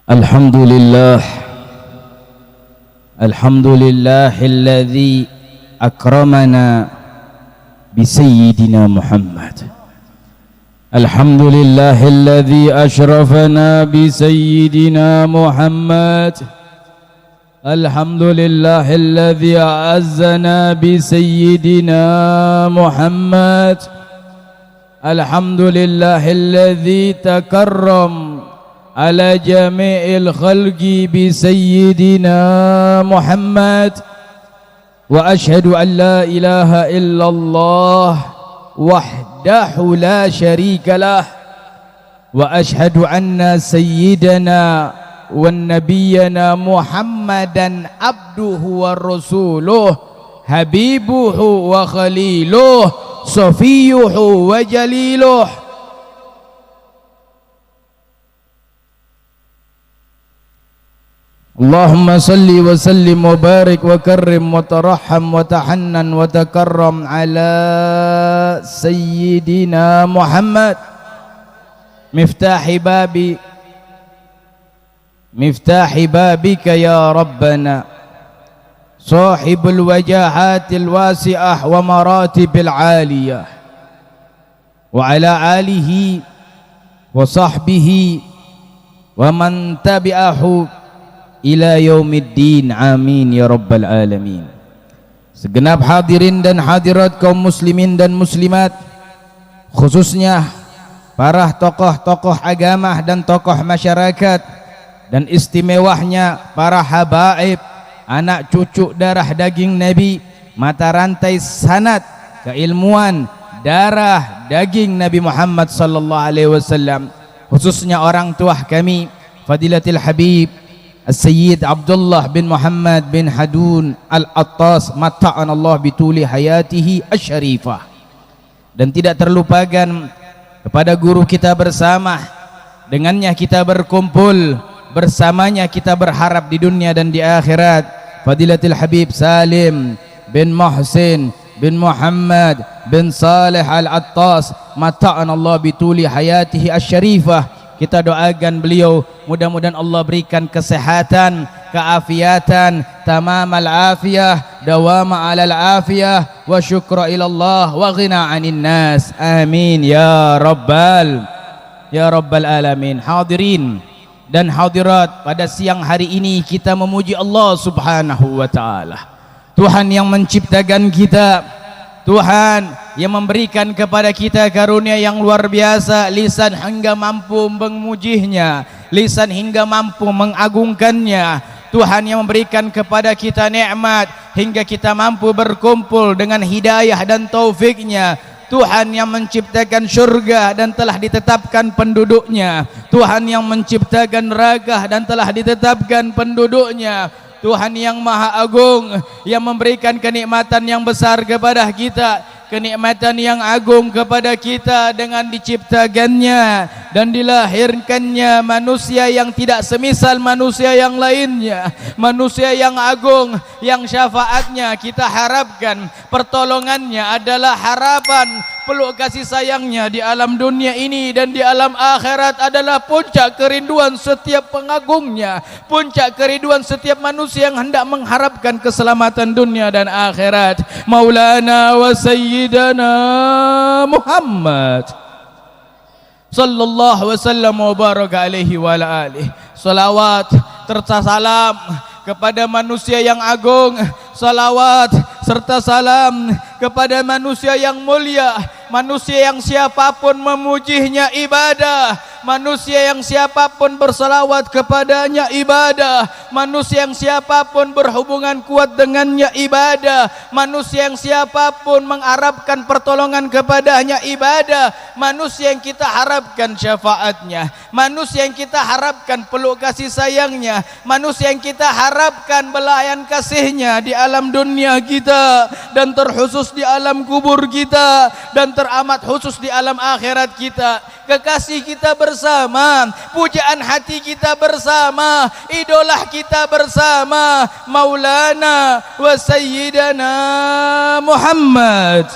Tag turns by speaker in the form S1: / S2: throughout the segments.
S1: Alhamdulillah, alhamdulillahilladzi akramana bi sayyidina Muhammad. Alhamdulillahilladzi asyrafana bi sayyidina Muhammad. Alhamdulillahilladzi a'azzana bi sayyidina Muhammad. Alhamdulillahilladzi takarram ala jami'il khalqi bi sayyidina Muhammad. Wa ashhadu an la ilaha illallah wahdahu la syarika lah, wa ashhadu anna sayyidana wa nabiyyana Muhammadan abduhu wa rasuluh, habibuhu wa khaliluh, safiyuhu wa jaliluh. Allahumma salli wa sallim wa barik wa karrim wa tarahham wa tahannan wa takarram ala sayyidina Muhammad miftahi babika ya Rabbana, sahibul wajahatil wasi'ah wa maratibil aliyah, wa ala alihi wa sahbihi wa man tabi'ahu ila yaumiddin, amin ya rabbal alamin. Segenap hadirin dan hadirat kaum muslimin dan muslimat, khususnya para tokoh-tokoh agama dan tokoh masyarakat, dan istimewahnya para habaib, anak cucu darah daging Nabi, mata rantai sanad keilmuan darah daging Nabi Muhammad sallallahu alaihi wasallam, khususnya orang tua kami Fadilatul Habib As-Sayyid Abdullah bin Muhammad bin Hadun Al-Attas, mata'anallah bituli hayatihi asy-syarifah. Dan tidak terlupakan kepada guru kita bersama, dengannya kita berkumpul, bersamanya kita berharap di dunia dan di akhirat, Fadilatul Habib Salim bin Muhsin bin Muhammad bin Saleh Al-Attas, mata'anallah bituli hayatihi asy-syarifah. Kita doakan beliau, mudah-mudahan Allah berikan kesehatan, keafiatan, tamamal afiyah, dawama alal afiyah, wa syukra ilallah, wa ghina anin nas, amin ya rabbal alamin. Hadirin dan hadirat, pada siang hari ini kita memuji Allah subhanahu wa ta'ala, Tuhan yang menciptakan kita, Tuhan yang memberikan kepada kita karunia yang luar biasa, lisan hingga mampu memujinya, lisan hingga mampu mengagungkannya. Tuhan yang memberikan kepada kita nikmat hingga kita mampu berkumpul dengan hidayah dan taufiknya. Tuhan yang menciptakan syurga dan telah ditetapkan penduduknya. Tuhan yang menciptakan neraka dan telah ditetapkan penduduknya. Tuhan yang maha agung yang memberikan kenikmatan yang besar kepada kita, kenikmatan yang agung kepada kita dengan diciptakannya dan dilahirkannya manusia yang tidak semisal manusia yang lainnya, manusia yang agung, yang syafaatnya kita harapkan, pertolongannya adalah harapan, peluk kasih sayangnya di alam dunia ini dan di alam akhirat adalah puncak kerinduan setiap pengagungnya, puncak kerinduan setiap manusia yang hendak mengharapkan keselamatan dunia dan akhirat. Maulana wa sayyidana Muhammad sallallahu wasallam wa baraka alaihi wa ala alihi. Salawat serta salam kepada manusia yang agung, salawat serta salam kepada manusia yang mulia, manusia yang siapapun memujinya ibadah, manusia yang siapapun bersalawat kepadanya ibadah, manusia yang siapapun berhubungan kuat dengannya ibadah, manusia yang siapapun mengharapkan pertolongan kepadanya ibadah, manusia yang kita harapkan syafaatnya, manusia yang kita harapkan peluk kasih sayangnya, manusia yang kita harapkan belayan kasihnya di alam dunia kita dan terkhusus di alam kubur kita dan teramat khusus di alam akhirat kita. Kekasih kita bersama, pujaan hati kita bersama, idolah kita bersama, Maulana wa Sayyidana Muhammad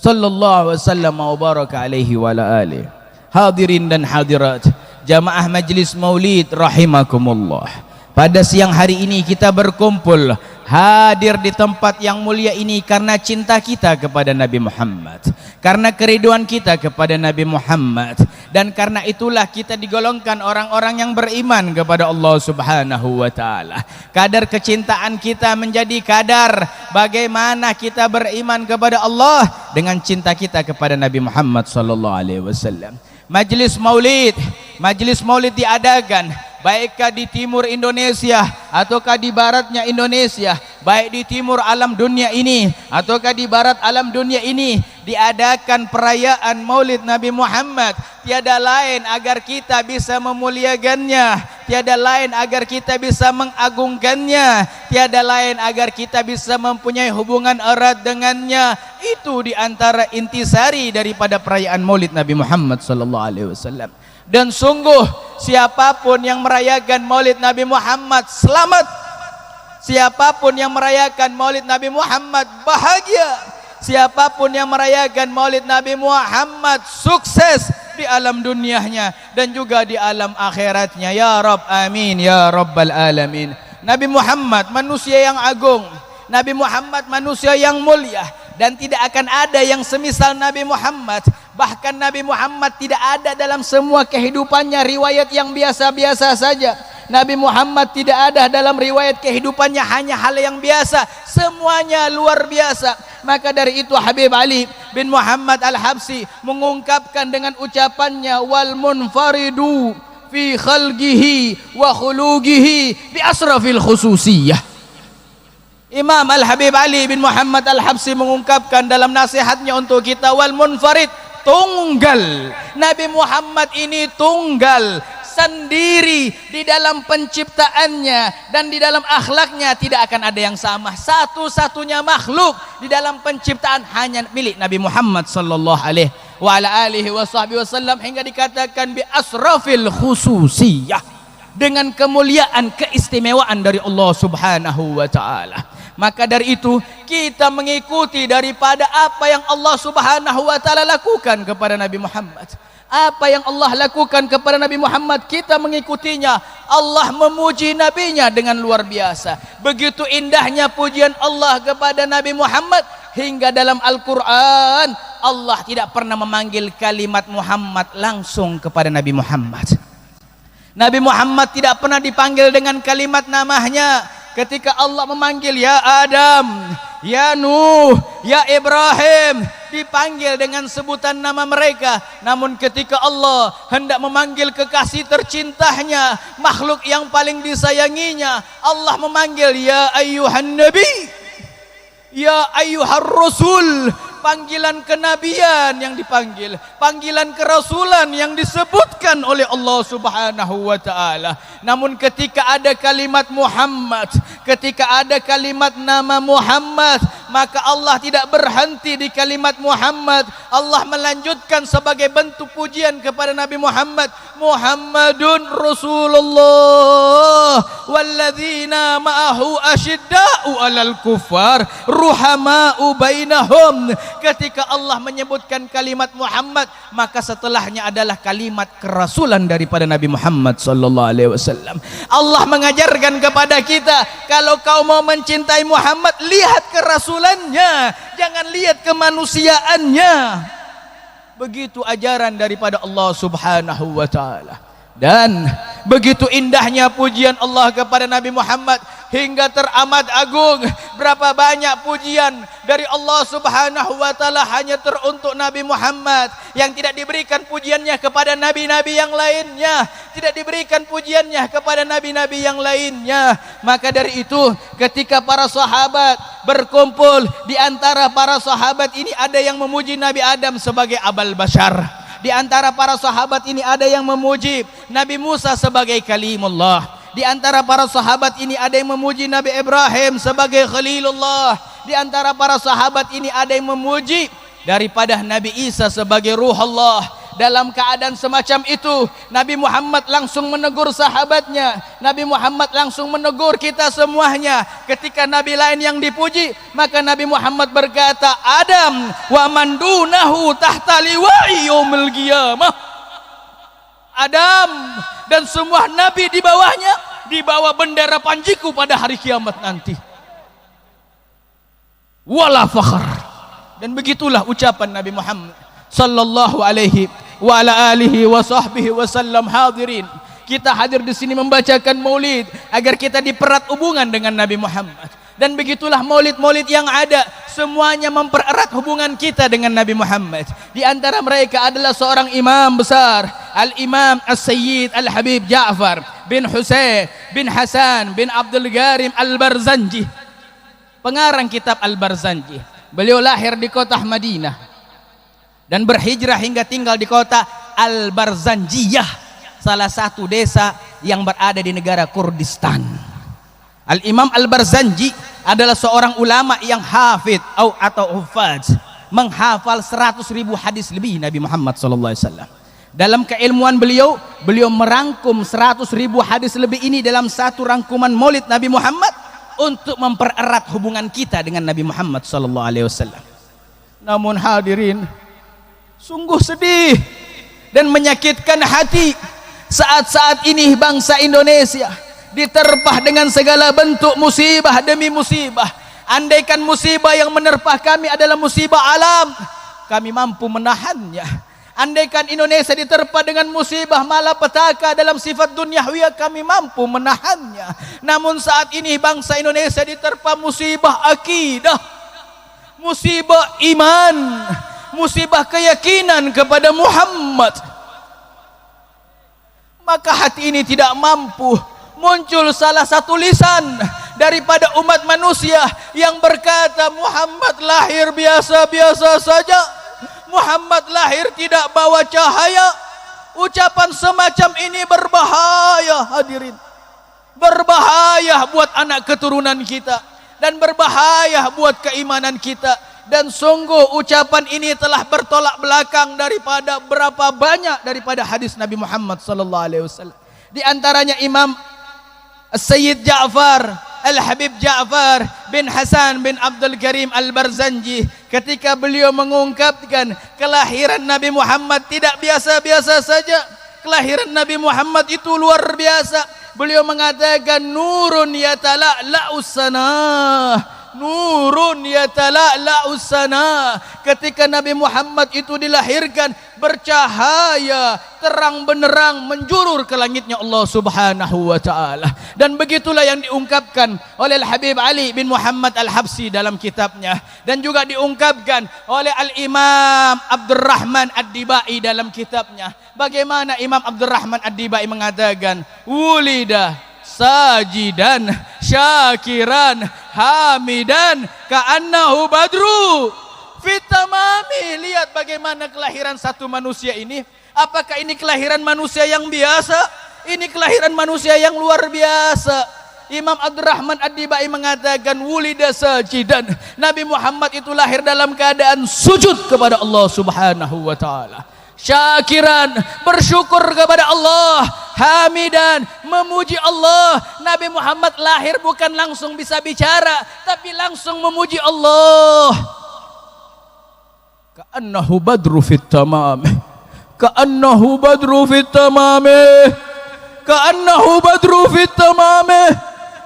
S1: sallallahu alaihi wasallam wa baraka alaihi wa ala alihi. Hadirin dan hadirat, jamaah Majlis Maulid rahimakumullah. Pada siang hari ini kita berkumpul hadir di tempat yang mulia ini karena cinta kita kepada Nabi Muhammad, karena keriduan kita kepada Nabi Muhammad, dan karena itulah kita digolongkan orang-orang yang beriman kepada Allah Subhanahu wa taala. Kadar kecintaan kita menjadi kadar bagaimana kita beriman kepada Allah dengan cinta kita kepada Nabi Muhammad sallallahu alaihi wasallam. Majlis Maulid diadakan baikkah di timur Indonesia ataukah di baratnya Indonesia, baik di timur alam dunia ini ataukah di barat alam dunia ini, diadakan perayaan Maulid Nabi Muhammad. Tiada lain agar kita bisa memuliakannya, tiada lain agar kita bisa mengagungkannya, tiada lain agar kita bisa mempunyai hubungan erat dengannya. Itu diantara intisari daripada perayaan Maulid Nabi Muhammad sallallahu alaihi wasallam. Dan sungguh siapapun yang merayakan Maulid Nabi Muhammad selamat, siapapun yang merayakan Maulid Nabi Muhammad bahagia, siapapun yang merayakan Maulid Nabi Muhammad sukses di alam dunianya dan juga di alam akhiratnya. Ya Rabb, amin ya Rabbal alamin. Nabi Muhammad manusia yang agung, Nabi Muhammad manusia yang mulia, dan tidak akan ada yang semisal Nabi Muhammad. Bahkan Nabi Muhammad tidak ada dalam semua kehidupannya riwayat yang biasa-biasa saja. Nabi Muhammad tidak ada dalam riwayat kehidupannya hanya hal yang biasa, semuanya luar biasa. Maka dari itu Habib Ali bin Muhammad Al-Habsyi mengungkapkan dengan ucapannya, wal munfaridu fi khalqihi wa khuluqihi bi asrafil khususiyah. Imam Al-Habib Ali bin Muhammad Al-Habsyi mengungkapkan dalam nasihatnya untuk kita, wal munfarid, tunggal. Nabi Muhammad ini tunggal, sendiri di dalam penciptaannya dan di dalam akhlaknya tidak akan ada yang sama. Satu-satunya makhluk di dalam penciptaan hanya milik Nabi Muhammad sallallahu alaihi wa ala alihi wasallam, hingga dikatakan bi asrafil khususiyah, dengan kemuliaan keistimewaan dari Allah Subhanahu wa taala. Maka dari itu kita mengikuti daripada apa yang Allah Subhanahu wa taala lakukan kepada Nabi Muhammad. Apa yang Allah lakukan kepada Nabi Muhammad, kita mengikutinya. Allah memuji nabinya dengan luar biasa. Begitu indahnya pujian Allah kepada Nabi Muhammad hingga dalam Al-Qur'an Allah tidak pernah memanggil kalimat Muhammad langsung kepada Nabi Muhammad. Nabi Muhammad tidak pernah dipanggil dengan kalimat namanya. Ketika Allah memanggil ya Adam, ya Nuh, ya Ibrahim, dipanggil dengan sebutan nama mereka. Namun ketika Allah hendak memanggil kekasih tercintanya, makhluk yang paling disayanginya, Allah memanggil ya ayyuhan nabi, ya ayyuhar rasul. Panggilan kenabian yang dipanggil, panggilan kerasulan yang disebutkan oleh Allah Subhanahu wa taala. Namun ketika ada kalimat Muhammad, ketika ada kalimat nama Muhammad, maka Allah tidak berhenti di kalimat Muhammad. Allah melanjutkan sebagai bentuk pujian kepada Nabi Muhammad, Muhammadun Rasulullah walladzina ma'ahu asyidda'u 'alal kuffar ruhama'u bainahum. Ketika Allah menyebutkan kalimat Muhammad, maka setelahnya adalah kalimat kerasulan daripada Nabi Muhammad sallallahu alaihi wasallam. Allah mengajarkan kepada kita, kalau kau mau mencintai Muhammad, lihat kerasulannya, jangan lihat kemanusiaannya. Begitu ajaran daripada Allah Subhanahu wa taala. Dan begitu indahnya pujian Allah kepada Nabi Muhammad hingga teramat agung. Berapa banyak pujian dari Allah Subhanahu wa taala hanya teruntuk Nabi Muhammad, yang tidak diberikan pujiannya kepada nabi-nabi yang lainnya, tidak diberikan pujiannya kepada nabi-nabi yang lainnya. Maka dari itu ketika para sahabat berkumpul, di antara para sahabat ini ada yang memuji Nabi Adam sebagai abal bashar. Di antara para sahabat ini ada yang memuji Nabi Musa sebagai kalimullah. Di antara para sahabat ini ada yang memuji Nabi Ibrahim sebagai khalilullah. Di antara para sahabat ini ada yang memuji daripada Nabi Isa sebagai ruh Allah. Dalam keadaan semacam itu, Nabi Muhammad langsung menegur sahabatnya. Nabi Muhammad langsung menegur kita semuanya. Ketika Nabi lain yang dipuji, maka Nabi Muhammad berkata, Adam wa man dunahu tahta liwa'i yaumil qiyamah. Adam dan semua nabi di bawahnya dibawa bendera panjiku pada hari kiamat nanti. Wala fakhr. Dan begitulah ucapan Nabi Muhammad sallallahu alaihi wa ala alihi wa sahbihi wasallam. Hadirin, kita hadir di sini membacakan maulid agar kita diperat hubungan dengan Nabi Muhammad. Dan begitulah maulid-maulid yang ada, semuanya mempererat hubungan kita dengan Nabi Muhammad. Di antara mereka adalah seorang imam besar, Al-Imam As-Sayyid Al-Habib Ja'far bin Husain bin Hasan bin Abdul Gharim Al-Barzanji, pengarang kitab Al-Barzanji. Beliau lahir di kota Madinah dan berhijrah hingga tinggal di kota Al-Barzanjiyah, salah satu desa yang berada di negara Kurdistan. Al-Imam Al-Barzanji adalah seorang ulama yang hafid atau hufaz, menghafal 100.000 hadis lebih Nabi Muhammad SAW. Dalam keilmuan beliau merangkum 100.000 hadis lebih ini dalam satu rangkuman maulid Nabi Muhammad untuk mempererat hubungan kita dengan Nabi Muhammad SAW. Namun hadirin, sungguh sedih dan menyakitkan hati saat-saat ini bangsa Indonesia diterpah dengan segala bentuk musibah demi musibah. Andaikan musibah yang menerpah kami adalah musibah alam, kami mampu menahannya. Andaikan Indonesia diterpa dengan musibah malapetaka dalam sifat duniawiya, kami mampu menahannya. Namun saat ini bangsa Indonesia diterpa musibah akidah, musibah iman, musibah keyakinan kepada Muhammad. Maka hati ini tidak mampu. Muncul salah satu lisan daripada umat manusia yang berkata, Muhammad lahir biasa-biasa saja, Muhammad lahir tidak bawa cahaya. Ucapan semacam ini berbahaya hadirin, berbahaya buat anak keturunan kita dan berbahaya buat keimanan kita. Dan sungguh ucapan ini telah bertolak belakang daripada berapa banyak daripada hadis Nabi Muhammad sallallahu alaihi wasallam. Di antaranya Imam Sayyid Ja'far Al-Habib Ja'far bin Hasan bin Abdul Karim Al-Barzanji, ketika beliau mengungkapkan kelahiran Nabi Muhammad tidak biasa-biasa saja, kelahiran Nabi Muhammad itu luar biasa. Beliau mengatakan nurun yatala'la'us sanah, nurun yatala'la'us sanah. Ketika Nabi Muhammad itu dilahirkan, bercahaya terang benderang menjulur ke langitnya Allah Subhanahu wa taala. Dan begitulah yang diungkapkan oleh Al-Habib Ali bin Muhammad Al-Habsi dalam kitabnya, dan juga diungkapkan oleh Al-Imam Abdurrahman Ad-Dibai dalam kitabnya. Bagaimana Imam Abdurrahman Ad-Dibai mengatakan, wulida sajidan syakiran hamidan ka'annahu badru fitamami. Lihat bagaimana kelahiran satu manusia ini. Apakah ini kelahiran manusia yang biasa? Ini kelahiran manusia yang luar biasa. Imam Abdurrahman Ad-Dibai mengatakan wulida sajidan, Nabi Muhammad itu lahir dalam keadaan sujud kepada Allah Subhanahu wa taala, syakiran, bersyukur kepada Allah, hamidan, memuji Allah. Nabi Muhammad lahir bukan langsung bisa bicara, tapi langsung memuji Allah. Ka'annahu badru fit tamam, ka'annahu badru fit tamam, ka'annahu badru fit tamam.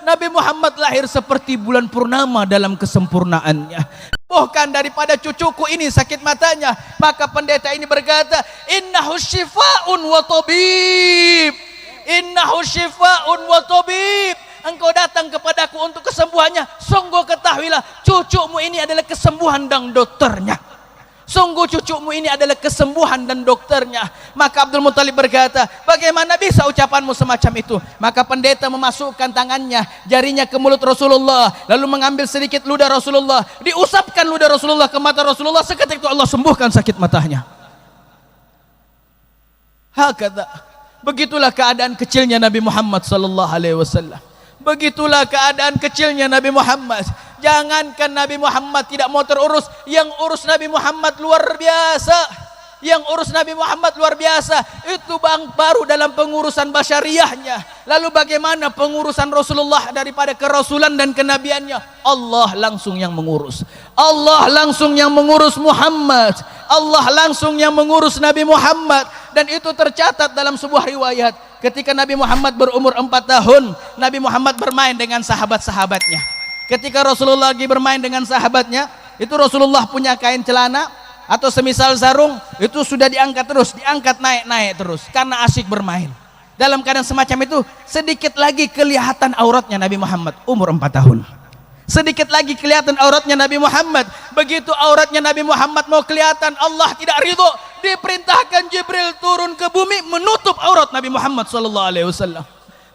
S1: Nabi Muhammad lahir seperti bulan purnama dalam kesempurnaannya. Bahkan daripada cucuku ini sakit matanya, maka pendeta ini berkata, innahu syifa'un wa tabib, innahu syifa'un wa tabib. Engkau datang kepadaku untuk kesembuhannya, sungguh ketahuilah cucumu ini adalah kesembuhan dan dokternya. Sungguh cucumu ini adalah kesembuhan dan dokternya. Maka Abdul Muthalib berkata, bagaimana bisa ucapanmu semacam itu? Maka pendeta memasukkan tangannya, jarinya ke mulut Rasulullah, lalu mengambil sedikit ludah Rasulullah, diusapkan ludah Rasulullah ke mata Rasulullah. Seketika itu Allah sembuhkan sakit matanya. Hakadha, begitulah keadaan kecilnya Nabi Muhammad sallallahu alaihi wasallam. Begitulah keadaan kecilnya Nabi Muhammad. Jangankan Nabi Muhammad tidak mau terurus, yang urus Nabi Muhammad luar biasa. Yang urus Nabi Muhammad luar biasa. Itu baru dalam pengurusan basyariahnya. Lalu bagaimana pengurusan Rasulullah daripada kerasulan dan kenabiannya? Allah langsung yang mengurus. Allah langsung yang mengurus Muhammad. Allah langsung yang mengurus Nabi Muhammad. Dan itu tercatat dalam sebuah riwayat. Ketika Nabi Muhammad berumur 4 tahun, Nabi Muhammad bermain dengan sahabat-sahabatnya. Ketika Rasulullah lagi bermain dengan sahabatnya, itu Rasulullah punya kain celana atau semisal sarung, itu sudah diangkat terus, diangkat naik-naik terus karena asyik bermain. Dalam keadaan semacam itu, sedikit lagi kelihatan auratnya Nabi Muhammad umur 4 tahun. Sedikit lagi kelihatan auratnya Nabi Muhammad. Begitu auratnya Nabi Muhammad mau kelihatan, Allah tidak ridho, diperintahkan Jibril turun ke bumi menutup aurat Nabi Muhammad sallallahu alaihi wasallam.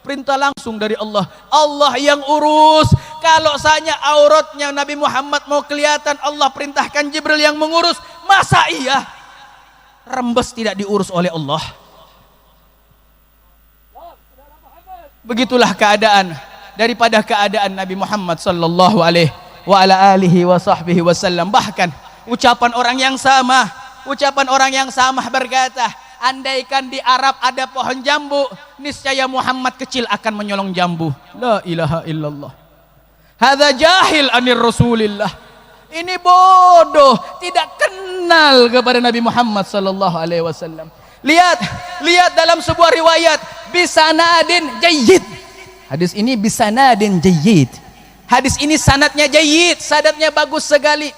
S1: Perintah langsung dari Allah. Allah yang urus. Kalau saja auratnya Nabi Muhammad mau kelihatan, Allah perintahkan Jibril yang mengurus. Masa iya rembes tidak diurus oleh Allah? Begitulah keadaan daripada keadaan Nabi Muhammad sallallahu alaihi wasallam. Bahkan ucapan orang yang sama berkata, andaikan di Arab ada pohon jambu, niscaya Muhammad kecil akan menyolong jambu. La ilaha illallah. Hadza jahil anir Rasulillah. Ini bodoh, tidak kenal kepada Nabi Muhammad sallallahu alaihi wasallam. Lihat dalam sebuah riwayat, bisanadin jayyid. Hadis ini bisanadin jayyid. Hadis ini sanadnya jayyid, sanadnya bagus sekali.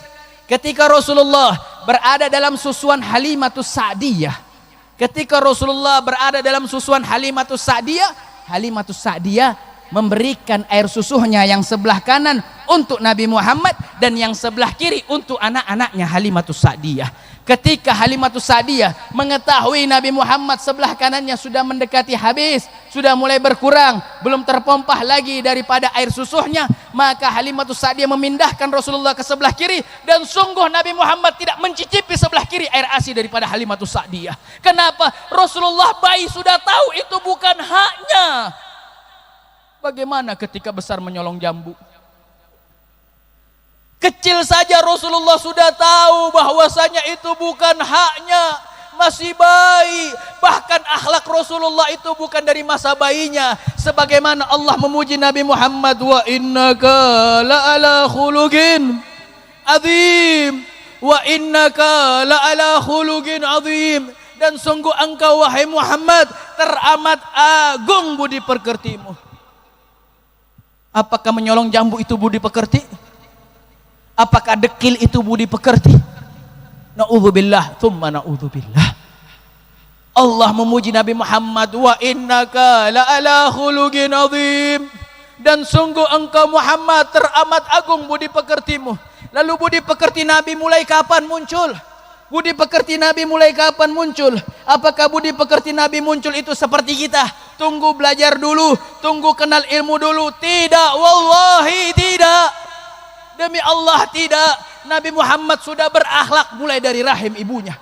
S1: Ketika Rasulullah berada dalam susuan Halimatus Sa'diyah, Halimatus Sa'diyah memberikan air susunya yang sebelah kanan untuk Nabi Muhammad dan yang sebelah kiri untuk anak-anaknya Halimatus Sa'diyah. Ketika Halimatus Sa'diyah mengetahui Nabi Muhammad sebelah kanannya sudah mendekati habis, sudah mulai berkurang, belum terpompah lagi daripada air susunya, maka Halimatus Sa'diyah memindahkan Rasulullah ke sebelah kiri, dan sungguh Nabi Muhammad tidak mencicipi sebelah kiri air ASI daripada Halimatus Sa'diyah. Kenapa? Rasulullah bayi sudah tahu itu bukan haknya. Bagaimana ketika besar menyolong jambu? Kecil saja Rasulullah sudah tahu bahwasanya itu bukan haknya, masih bayi. Bahkan akhlak Rasulullah itu bukan dari masa bayinya. Sebagaimana Allah memuji Nabi Muhammad, wa innaka la'ala khuluqin azim, wa innaka la'ala khuluqin azim. Dan sungguh engkau wahai Muhammad teramat agung budi pekertimu. Apakah menyolong jambu itu budi pekerti? Apakah dekil itu budi pekerti? Na'udzubillah, thumma na'udzubillah. Allah memuji Nabi Muhammad, wa innaka la'ala khuluqin azim. Dan sungguh engkau Muhammad teramat agung budi pekertimu. Lalu budi pekerti Nabi mulai kapan muncul? Budi pekerti Nabi mulai kapan muncul? Apakah budi pekerti Nabi muncul itu seperti kita? Tunggu belajar dulu, tunggu kenal ilmu dulu. Tidak, wallahi tidak. Demi Allah tidak. Nabi Muhammad sudah berakhlak mulai dari rahim ibunya.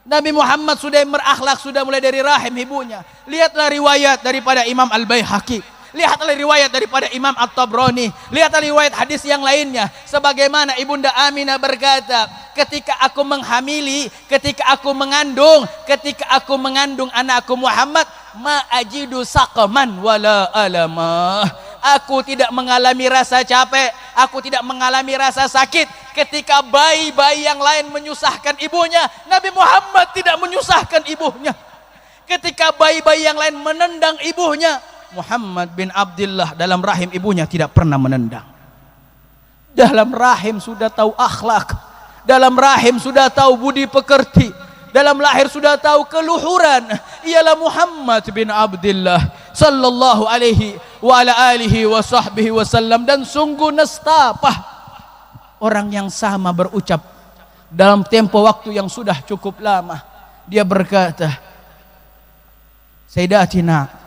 S1: Nabi Muhammad sudah berakhlak sudah mulai dari rahim ibunya. Lihatlah riwayat daripada Imam Al-Baihaqi. Lihatlah riwayat daripada Imam At-Tabrani. Lihatlah riwayat hadis yang lainnya. Sebagaimana Ibunda Aminah berkata, ketika aku menghamili, ketika aku mengandung anakku Muhammad, ma ajidu saqaman wala alamah. Aku tidak mengalami rasa capek, aku tidak mengalami rasa sakit. Ketika bayi-bayi yang lain menyusahkan ibunya, Nabi Muhammad tidak menyusahkan ibunya. Ketika bayi-bayi yang lain menendang ibunya, Muhammad bin Abdullah dalam rahim ibunya tidak pernah menendang. Dalam rahim sudah tahu akhlak, dalam rahim sudah tahu budi pekerti, dalam lahir sudah tahu keluhuran. Ialah Muhammad bin Abdullah sallallahu alaihi wa ala alihi wa sahbihi wasallam. Dan sungguh nestapah orang yang sama berucap dalam tempo waktu yang sudah cukup lama. Dia berkata, Sayyidatina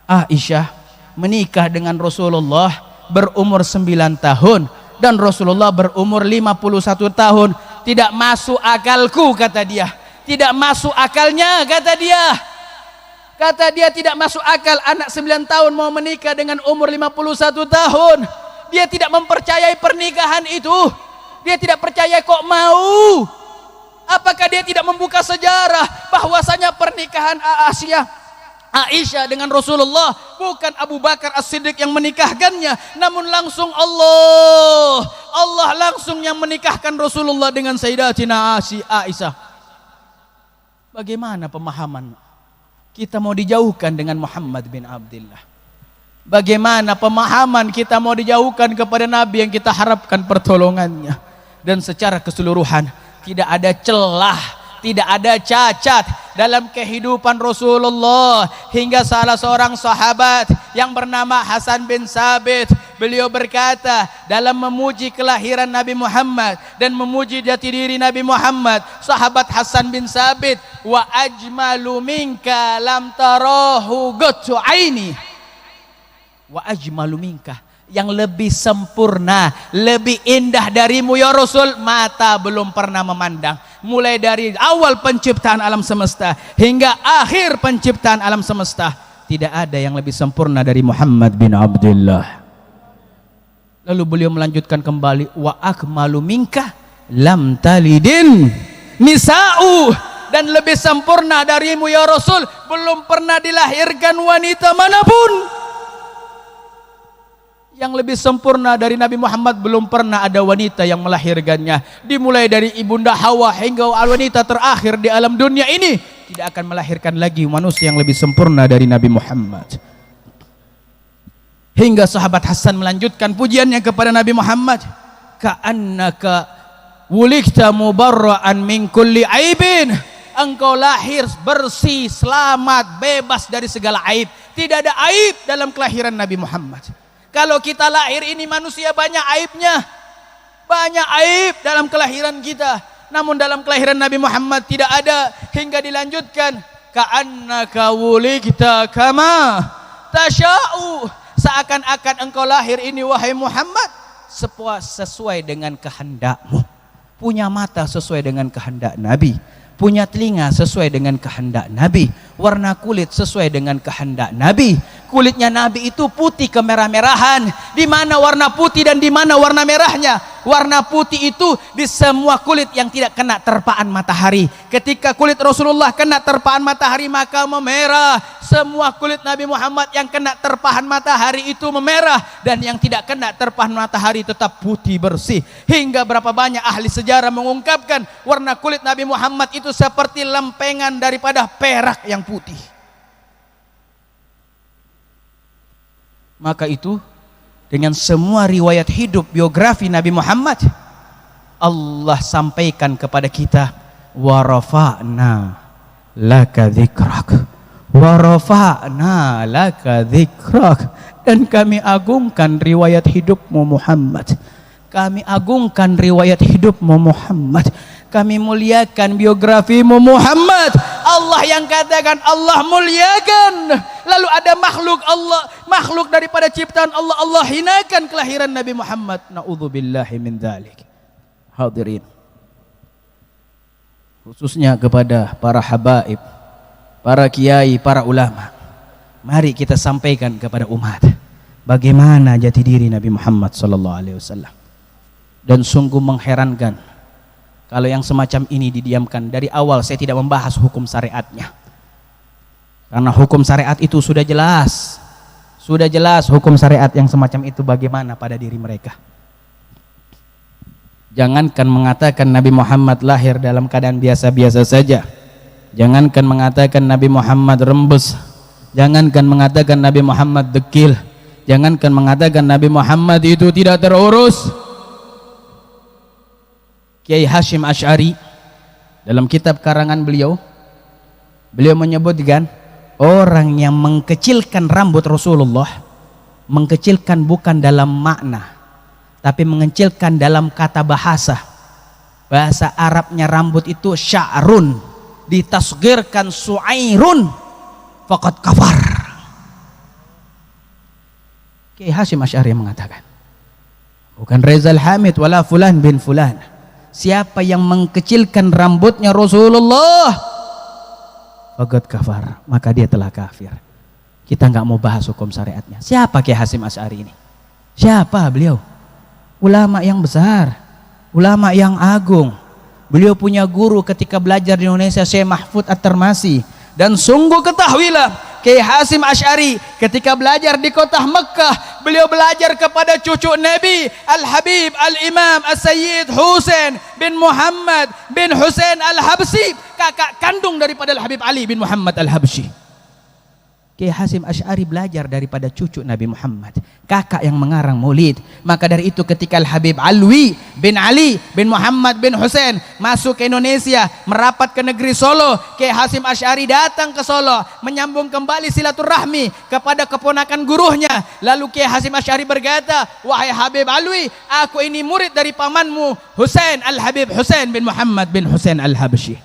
S1: Aisyah menikah dengan Rasulullah berumur 9 tahun dan Rasulullah berumur 51 tahun. Tidak masuk akalku, kata dia. Tidak masuk akalnya, kata dia. Kata dia tidak masuk akal anak 9 tahun mau menikah dengan umur 51 tahun. Dia tidak mempercayai pernikahan itu. Dia tidak percaya kok mau. Apakah dia tidak membuka sejarah bahwasanya pernikahan Aisyah dengan Rasulullah bukan Abu Bakar As-Siddiq yang menikahkannya, namun langsung Allah langsung yang menikahkan Rasulullah dengan Sayyidatina Aisyah. Bagaimana pemahaman kita mau dijauhkan dengan Muhammad bin Abdullah? Bagaimana pemahaman kita mau dijauhkan kepada Nabi yang kita harapkan pertolongannya? Dan secara keseluruhan tidak ada celah, tidak ada cacat dalam kehidupan Rasulullah. Hingga salah seorang sahabat yang bernama Hasan bin Sabit, beliau berkata dalam memuji kelahiran Nabi Muhammad dan memuji jati diri Nabi Muhammad, sahabat Hasan bin Sabit, wa ajmalu minka lam tarahu ghatu aini. Wa ajmalu minka, yang lebih sempurna, lebih indah darimu ya Rasul, mata belum pernah memandang. Mulai dari awal penciptaan alam semesta hingga akhir penciptaan alam semesta, tidak ada yang lebih sempurna dari Muhammad bin Abdullah. Lalu beliau melanjutkan kembali, wa akmalu minka lam talidin nisa'u, dan lebih sempurna darimu ya Rasul, belum pernah dilahirkan wanita manapun. Yang lebih sempurna dari Nabi Muhammad belum pernah ada wanita yang melahirkannya. Dimulai dari ibunda Hawa hingga wanita terakhir di alam dunia ini tidak akan melahirkan lagi manusia yang lebih sempurna dari Nabi Muhammad. Hingga sahabat Hasan melanjutkan pujiannya kepada Nabi Muhammad, ka'annaka wulikta mubarra'an min kulli aibin, engkau lahir bersih, selamat, bebas dari segala aib. Tidak ada aib dalam kelahiran Nabi Muhammad. Kalau kita lahir ini manusia banyak aibnya, banyak aib dalam kelahiran kita, namun dalam kelahiran Nabi Muhammad tidak ada. Hingga dilanjutkan, ka'annaka wulikta kama tasha'u, seakan-akan engkau lahir ini wahai Muhammad sesuai dengan kehendakmu. Punya mata sesuai dengan kehendak Nabi, punya telinga sesuai dengan kehendak Nabi, warna kulit sesuai dengan kehendak Nabi. Kulitnya Nabi itu putih kemerah-merahan. Di mana warna putih dan di mana warna merahnya? Warna putih itu di semua kulit yang tidak kena terpaan matahari. Ketika kulit Rasulullah kena terpaan matahari maka memerah. Semua kulit Nabi Muhammad yang kena terpaan matahari itu memerah, dan yang tidak kena terpaan matahari tetap putih bersih. Hingga berapa banyak ahli sejarah mengungkapkan warna kulit Nabi Muhammad itu seperti lempengan daripada perak yang putih. Maka itu dengan semua riwayat hidup biografi Nabi Muhammad, Allah sampaikan kepada kita, wa rafa'na laka dzikrak, wa rafa'na laka dzikrak, dan kami agungkan riwayat hidupmu Muhammad. Kami agungkan riwayat hidupmu Muhammad. Kami muliakan biografimu Muhammad. Allah yang katakan Allah muliakan. Lalu ada makhluk daripada ciptaan Allah, Allah hinakan kelahiran Nabi Muhammad. Na'udzubillahi min dzalik. Hadirin, khususnya kepada para habaib, para kiai, para ulama, mari kita sampaikan kepada umat bagaimana jati diri Nabi Muhammad sallallahu alaihi wasallam. Dan sungguh mengherankan kalau yang semacam ini didiamkan. Dari awal saya tidak membahas hukum syariatnya, karena hukum syariat itu sudah jelas hukum syariat yang semacam itu bagaimana pada diri mereka. Jangankan mengatakan Nabi Muhammad lahir dalam keadaan biasa-biasa saja, jangankan mengatakan Nabi Muhammad rembes, jangankan mengatakan Nabi Muhammad dekil, jangankan mengatakan Nabi Muhammad itu tidak terurus. Kiai Hashim Asy'ari dalam kitab karangan beliau menyebutkan orang yang mengkecilkan rambut Rasulullah, mengkecilkan bukan dalam makna tapi mengecilkan dalam kata bahasa Arabnya. Rambut itu sya'run, ditasghirkan su'airun, faqad kafar. Kiai Hashim Asy'ari mengatakan, bukan Rizal Hamid wala fulan bin fulan. Siapa yang mengkecilkan rambutnya Rasulullah, faqad kafar, maka dia telah kafir. Kita nggak mau bahas hukum syariatnya. Siapa Kiai Hashim Asy'ari ini? Siapa beliau? Ulama yang besar, ulama yang agung, Beliau punya guru ketika belajar di Indonesia, Syekh Mahfud At-Tirmasi. Dan sungguh ketahuilah, Kiai Hasyim Asy'ari ketika belajar di kota Mekah, beliau belajar kepada cucu Nabi Al-Habib Al-Imam As-Sayyid Husain bin Muhammad bin Husain Al-Habsyi, kakak kandung daripada Al-Habib Ali bin Muhammad Al-Habsyi. Kiai Hasyim Asy'ari belajar daripada cucu Nabi Muhammad, kakak yang mengarang maulid. Maka dari itu ketika Al-Habib Alwi bin Ali bin Muhammad bin Husain masuk ke Indonesia, merapat ke negeri Solo, Kiai Hasyim Asy'ari datang ke Solo, menyambung kembali silaturahmi kepada keponakan gurunya. Lalu Kiai Hasyim Asy'ari berkata, wahai Habib Alwi, aku ini murid dari pamanmu Husain, Al-Habib Husain bin Muhammad bin Husain Al-Habsyi.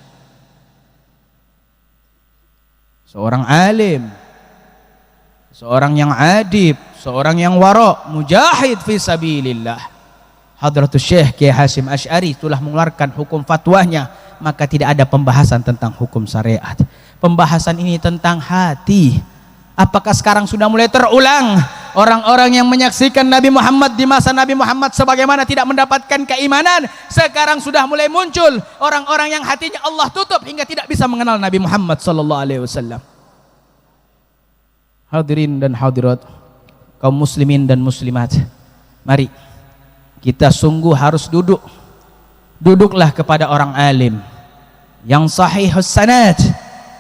S1: Seorang alim, seorang yang adib, seorang yang wara, mujahid fi sabilillah. Hadratus Syekh Kiai Hasyim Asy'ari telah mengeluarkan hukum fatwanya, maka tidak ada pembahasan tentang hukum syariat. Pembahasan ini tentang hati. Apakah sekarang sudah mulai terulang orang-orang yang menyaksikan Nabi Muhammad di masa Nabi Muhammad sebagaimana tidak mendapatkan keimanan? Sekarang sudah mulai muncul orang-orang yang hatinya Allah tutup hingga tidak bisa mengenal Nabi Muhammad sallallahu alaihi wasallam. Hadirin dan hadirat, kaum muslimin dan muslimat, mari kita sungguh harus duduklah kepada orang alim yang sahihus sanad,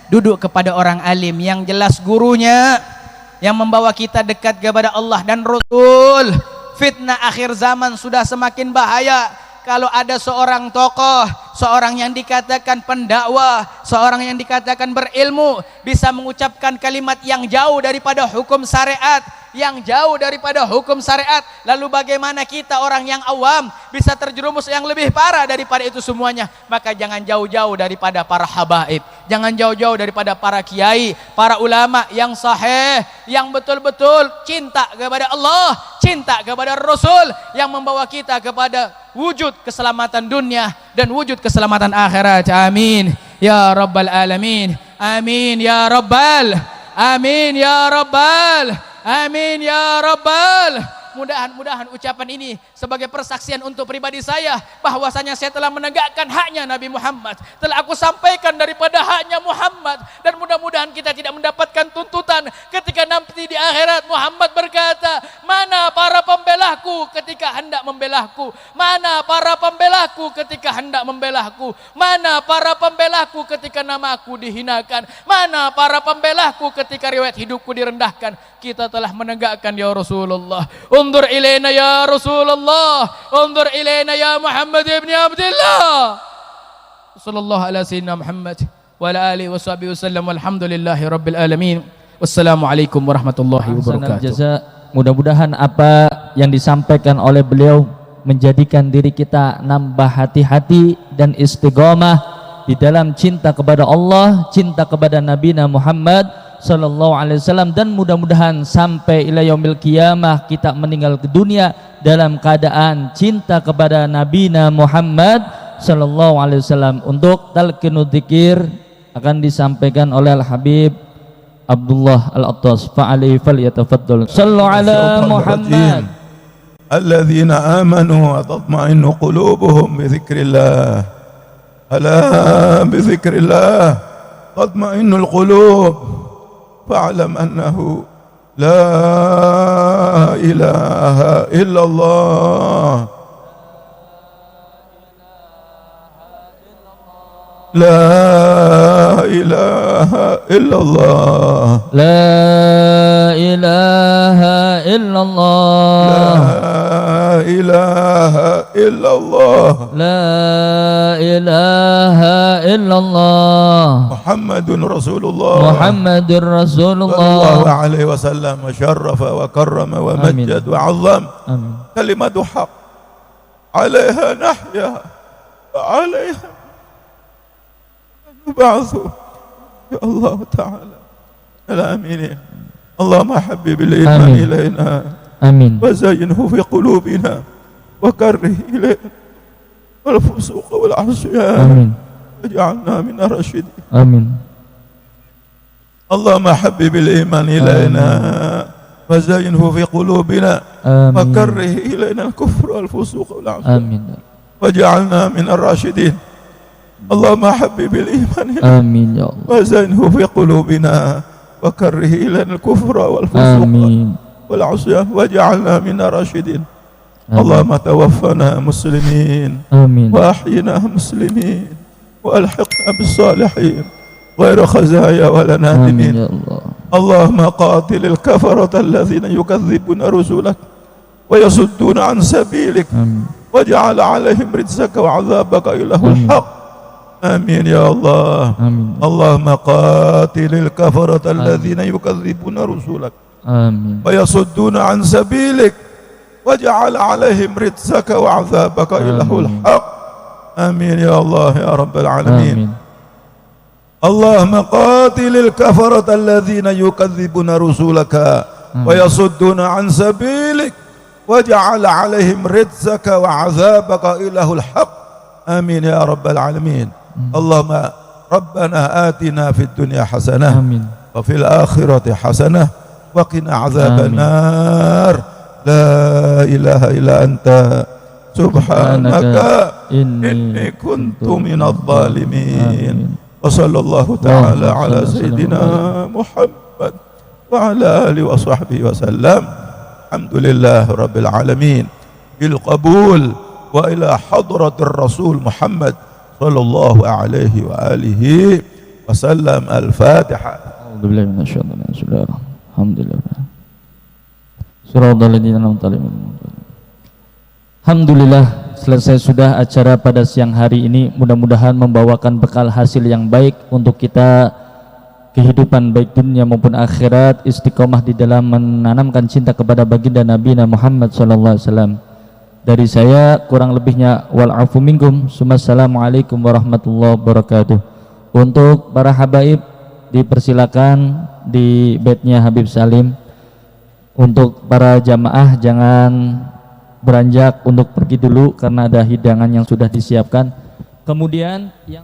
S1: duduk kepada orang alim yang jelas gurunya, yang membawa kita dekat kepada Allah dan Rasul. Fitnah akhir zaman sudah semakin bahaya. Kalau ada seorang tokoh, seorang yang dikatakan pendakwah, seorang yang dikatakan berilmu, bisa mengucapkan kalimat yang jauh daripada hukum syariat, lalu bagaimana kita orang yang awam bisa terjerumus yang lebih parah daripada itu semuanya? Maka jangan jauh-jauh daripada para habaib, jangan jauh-jauh daripada para kiai, para ulama yang sahih, yang betul-betul cinta kepada Allah, cinta kepada Rasul, yang membawa kita kepada wujud keselamatan dunia dan wujud keselamatan akhirat. Amin ya rabbal alamin. Amin ya rabbal, amin ya rabbal, amin ya rabbal. Mudah-mudahan ucapan ini sebagai persaksian untuk pribadi saya bahwasanya saya telah menegakkan haknya Nabi Muhammad, telah aku sampaikan daripada haknya Muhammad, dan mudah-mudahan kita tidak mendapatkan tuntutan ketika nanti di akhirat Muhammad berkata, mana para pembelahku ketika hendak membelahku, mana para pembelahku ketika hendak membelahku, mana para pembelahku ketika namaku dihinakan, mana para pembelahku ketika riwayat hidupku direndahkan. Kita telah menegakkan ya Rasulullah. Undur ilaina ya Rasulullah, undur ilaina ya Muhammad ibn Abdullah. Sallallahu ala sayyidina Muhammad wa ala alihi wa sahbihi wasallam. Walhamdulillahi rabbil alamin. Wassalamualaikum warahmatullahi wabarakatuh.
S2: Mudah-mudahan apa yang disampaikan oleh beliau menjadikan diri kita nambah hati-hati dan istiqomah di dalam cinta kepada Allah, cinta kepada Nabi Muhammad sallallahu alaihi wasallam, dan mudah-mudahan sampai ila yaumil qiyamah kita meninggal ke dunia dalam keadaan cinta kepada Nabi Muhammad sallallahu alaihi wasallam. Untuk talqinu dzikir akan disampaikan oleh Al-Habib Abdullah Al-Attas, fa'alaihi falyatafaddal. Sallu ala Muhammad.
S3: Alladzina amanu wa tatma'innu qulubuhum bi dzikrillah. Ala bi dzikrillah tatma'innul qulub. فاعلم أنه لا إله إلا الله لا إله إلا الله
S2: لا إله إلا الله
S3: لا إله إلا الله
S2: لا إله إلا الله
S3: محمد رسول الله
S2: محمد رسول
S3: صلى
S2: الله
S3: الله عليه وسلم وشرف وكرم ومجد وعظم.
S2: آمين.
S3: كلمة حق عليها نحيا وعليها نبعث يا الله تعالى. الآمين. اللهم حبب الإيمان
S2: آمين.
S3: إلينا
S2: آمين.
S3: وزينه في قلوبنا وكره إلينا والفسوق والعصيان
S2: آمين.
S3: واجعلنا من الراشدين.
S2: آمين.
S3: اللهم حبب الإيمان إلينا وزينه في قلوبنا
S2: آمين.
S3: وكره إلينا الكفر والفسوق والعصيان
S2: آمين.
S3: واجعلنا من الراشدين. اللهم حبب الإيمان
S2: آمين يا الله.
S3: وزينه في قلوبنا وكره إلينا الكفر والفسوق
S2: آمين.
S3: والعصيان واجعلنا من الراشدين. اللهم توفنا مسلمين
S2: آمين.
S3: وأحينا مسلمين وألحقنا بالصالحين غير خزايا ولا
S2: آمين
S3: نادمين.
S2: يا الله.
S3: اللهم قاتل الكفرة الذين يكذبون رسلك ويصدون عن سبيلك
S2: آمين.
S3: واجعل عليهم رجزك وعذابك إله الحق. آمين يا الله.
S2: آمين.
S3: اللهم قاتل الكفرة الذين يكذبون رسلك
S2: آمين.
S3: ويصدون عن سبيلك واجعل عليهم رجزك وعذابك إله الحق. آمين يا الله يا رب العالمين.
S2: آمين.
S3: اللهم قاتل الكفرة الذين يكذبون رسلك ويصدون عن سبيلك واجعل عليهم رجزك وعذابك إله الحق. آمين يا رب العالمين. اللهم ربنا آتنا في الدنيا حسنة
S2: آمين.
S3: وفي الآخرة حسنة وقنا عذاب
S2: آمين.
S3: النار. لا إله إلا أنت سبحانك إني كنت من الظالمين. وصلى الله تعالى على سيدنا محمد وعلى آله وصحبه وسلم. الحمد لله رب العالمين بالقبول وإلى حضرة الرسول محمد صلى الله عليه وآله وسلم. الفاتحة.
S2: أعوذ بالله من الشيطان الرجيم. الحمد لله. Shiratal ladzina an'amta alaihim. Alhamdulillah, selesai sudah acara pada siang hari ini. Mudah-mudahan membawakan bekal hasil yang baik untuk kita, kehidupan baik dunia maupun akhirat, istiqomah di dalam menanamkan cinta kepada baginda Nabi Muhammad SAW. Dari saya kurang lebihnya wal afu minkum. Assalamualaikum warahmatullahi wabarakatuh. Untuk para habaib dipersilakan di bednya Habib Salim. Untuk para jamaah jangan beranjak untuk pergi dulu karena ada hidangan yang sudah disiapkan. Kemudian yang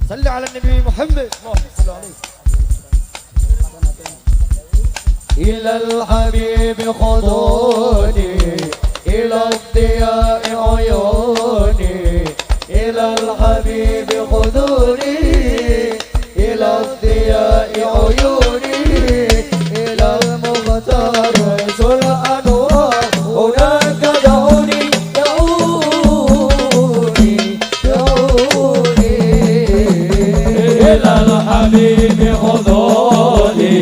S4: صل على النبي محمد إلى الحبيب خذوني إلى الضياء عيوني إلى الحبيب خذوني إلى الضياء عيوني إلى المختار رسول الأنوار هناك دعوني دعوني دعوني إلى الحبيب خذوني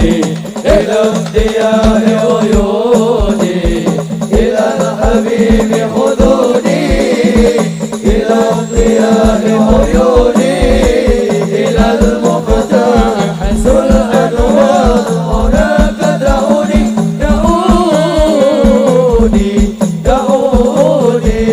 S4: إلى الضياء عيوني إلى الحبيب خذوني إلى الضياء عيوني إلى المختار رسول الأنوار هناك دعوني دعوني دعوني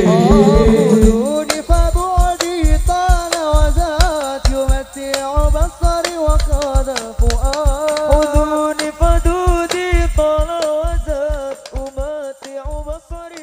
S4: خذوني فبعدي طال وزاد يمتع بصري وقاد الفؤاد خذوني فدودي طال وزاد أمتع بصري